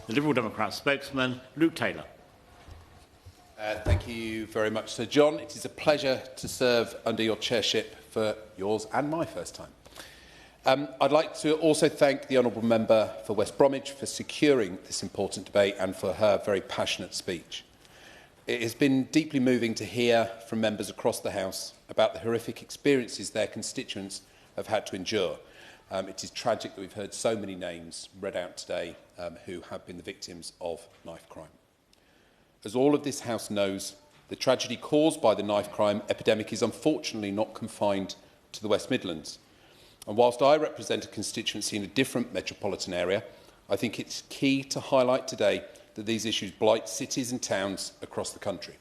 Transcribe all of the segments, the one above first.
the Liberal Democrat spokesman, Luke Taylor. Thank you very much, Sir John. It is a pleasure to serve under your chairship for yours and my first time. I'd like to also thank the Honourable Member for West Bromwich for securing this important debate and for her very passionate speech. It has been deeply moving to hear from members across the House about the horrific experiences their constituents have had to endure. It is tragic that we've heard so many names read out today who have been the victims of knife crime. As all of this House knows, the tragedy caused by the knife crime epidemic is unfortunately not confined to the West Midlands. And whilst I represent a constituency in a different metropolitan area, I think it's key to highlight today that these issues blight cities and towns across the country.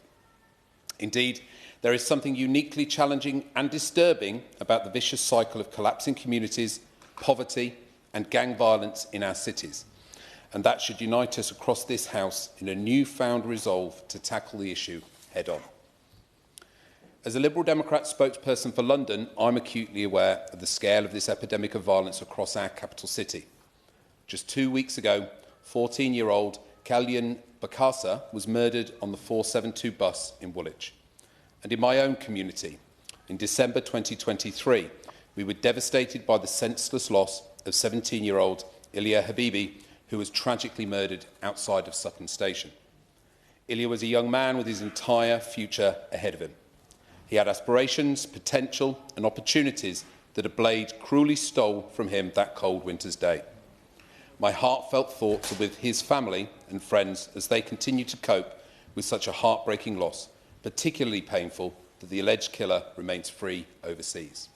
Indeed, there is something uniquely challenging and disturbing about the vicious cycle of collapsing communities, poverty and gang violence in our cities. And that should unite us across this House in a newfound resolve to tackle the issue head-on. As a Liberal Democrat spokesperson for London, I'm acutely aware of the scale of this epidemic of violence across our capital city. Just 2 weeks ago, 14-year-old Kalyan Bakasa was murdered on the 472 bus in Woolwich. And in my own community, in December 2023, we were devastated by the senseless loss of 17-year-old Ilya Habibi, who was tragically murdered outside of Sutton Station. Ilya was a young man with his entire future ahead of him. He had aspirations, potential and opportunities that a blade cruelly stole from him that cold winter's day. My heartfelt thoughts are with his family and friends as they continue to cope with such a heartbreaking loss, particularly painful that the alleged killer remains free overseas.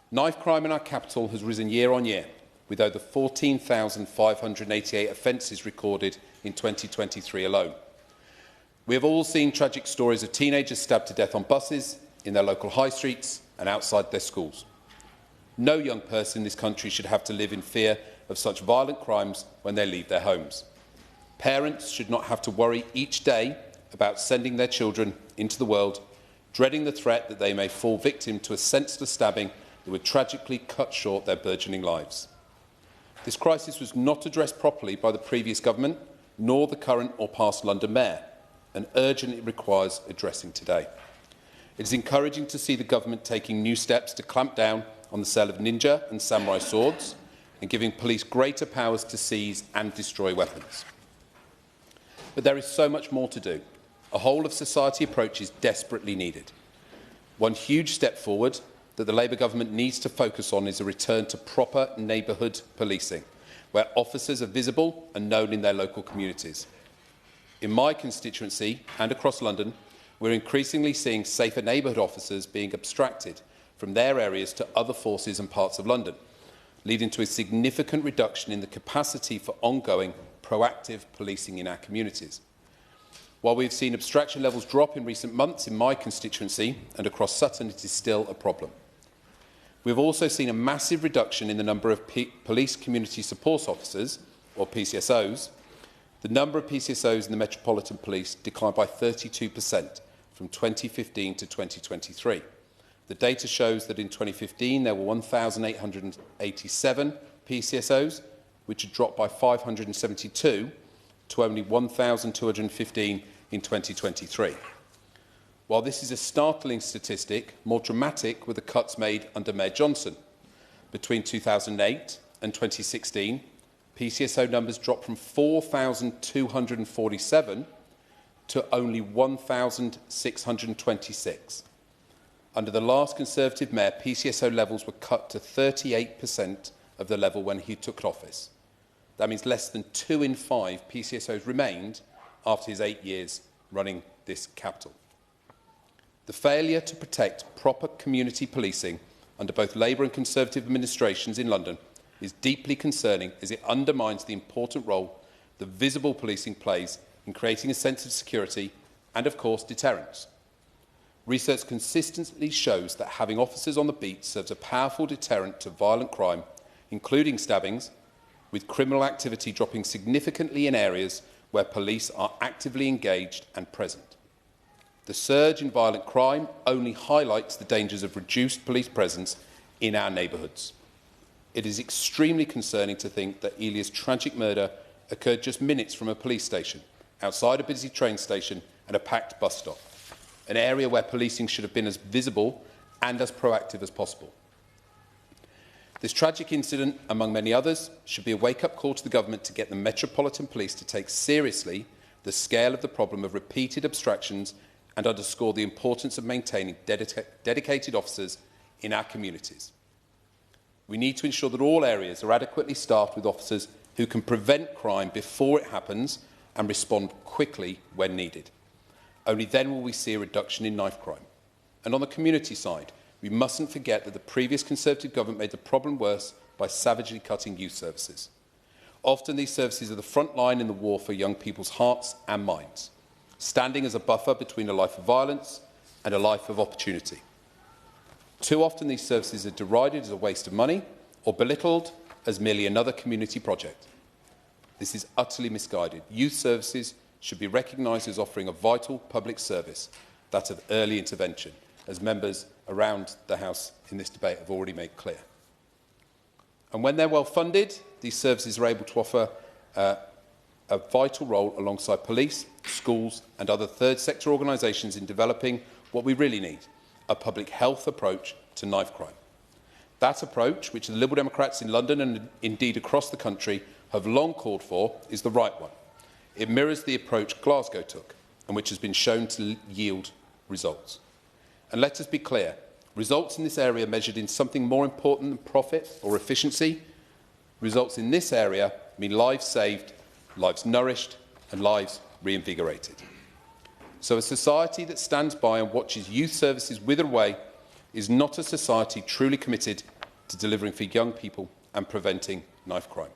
Knife crime in our capital has risen year on year, with over 14,588 offences recorded in 2023 alone. We have all seen tragic stories of teenagers stabbed to death on buses, in their local high streets and outside their schools. No young person in this country should have to live in fear of such violent crimes when they leave their homes. Parents should not have to worry each day about sending their children into the world, dreading the threat that they may fall victim to a senseless stabbing that would tragically cut short their burgeoning lives. This crisis was not addressed properly by the previous government, nor the current or past London Mayor, and urgently requires addressing today. It is encouraging to see the government taking new steps to clamp down on the sale of ninja and samurai swords and giving police greater powers to seize and destroy weapons. But there is so much more to do. A whole-of-society approach is desperately needed. One huge step forward that the Labour government needs to focus on is a return to proper neighbourhood policing, where officers are visible and known in their local communities. In my constituency and across London, we're increasingly seeing safer neighbourhood officers being abstracted from their areas to other forces and parts of London, leading to a significant reduction in the capacity for ongoing proactive policing in our communities. While we've seen abstraction levels drop in recent months in my constituency and across Sutton, it is still a problem. We've also seen a massive reduction in the number of police community support officers, or PCSOs. The number of PCSOs in the Metropolitan Police declined by 32% from 2015 to 2023. The data shows that in 2015 there were 1,887 PCSOs, which had dropped by 572 to only 1,215 in 2023. While this is a startling statistic, more dramatic were the cuts made under Mayor Johnson. Between 2008 and 2016, PCSO numbers dropped from 4,247 to only 1,626. Under the last Conservative Mayor, PCSO levels were cut to 38% of the level when he took office. That means less than 2 in 5 PCSOs remained after his 8 years running this capital. The failure to protect proper community policing under both Labour and Conservative administrations in London is deeply concerning, as it undermines the important role that visible policing plays in creating a sense of security and, of course, deterrence. Research consistently shows that having officers on the beat serves a powerful deterrent to violent crime, including stabbings, with criminal activity dropping significantly in areas where police are actively engaged and present. The surge in violent crime only highlights the dangers of reduced police presence in our neighbourhoods. It is extremely concerning to think that Ilya's tragic murder occurred just minutes from a police station, outside a busy train station and a packed bus stop, an area where policing should have been as visible and as proactive as possible. This tragic incident, among many others, should be a wake-up call to the government to get the Metropolitan Police to take seriously the scale of the problem of repeated abstractions and underscore the importance of maintaining dedicated officers in our communities. We need to ensure that all areas are adequately staffed with officers who can prevent crime before it happens and respond quickly when needed. Only then will we see a reduction in knife crime. And on the community side, we mustn't forget that the previous Conservative government made the problem worse by savagely cutting youth services. Often these services are the front line in the war for young people's hearts and minds, standing as a buffer between a life of violence and a life of opportunity. Too often these services are derided as a waste of money or belittled as merely another community project. This is utterly misguided. Youth services should be recognised as offering a vital public service, that of early intervention, as members around the House in this debate have already made clear. And when they're well funded, these services are able to offer a vital role alongside police, schools and other third sector organisations in developing what we really need, a public health approach to knife crime. That approach, which the Liberal Democrats in London and indeed across the country have long called for, is the right one. It mirrors the approach Glasgow took and which has been shown to yield results. And let us be clear, results in this area measured in something more important than profit or efficiency, results in this area mean lives saved, lives nourished and lives reinvigorated. So a society that stands by and watches youth services wither away is not a society truly committed to delivering for young people and preventing knife crime.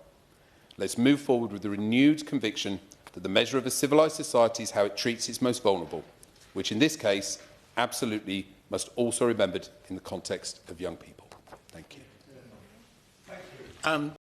Let's move forward with the renewed conviction that the measure of a civilised society is how it treats its most vulnerable, which in this case absolutely must also be remembered in the context of young people. Thank you.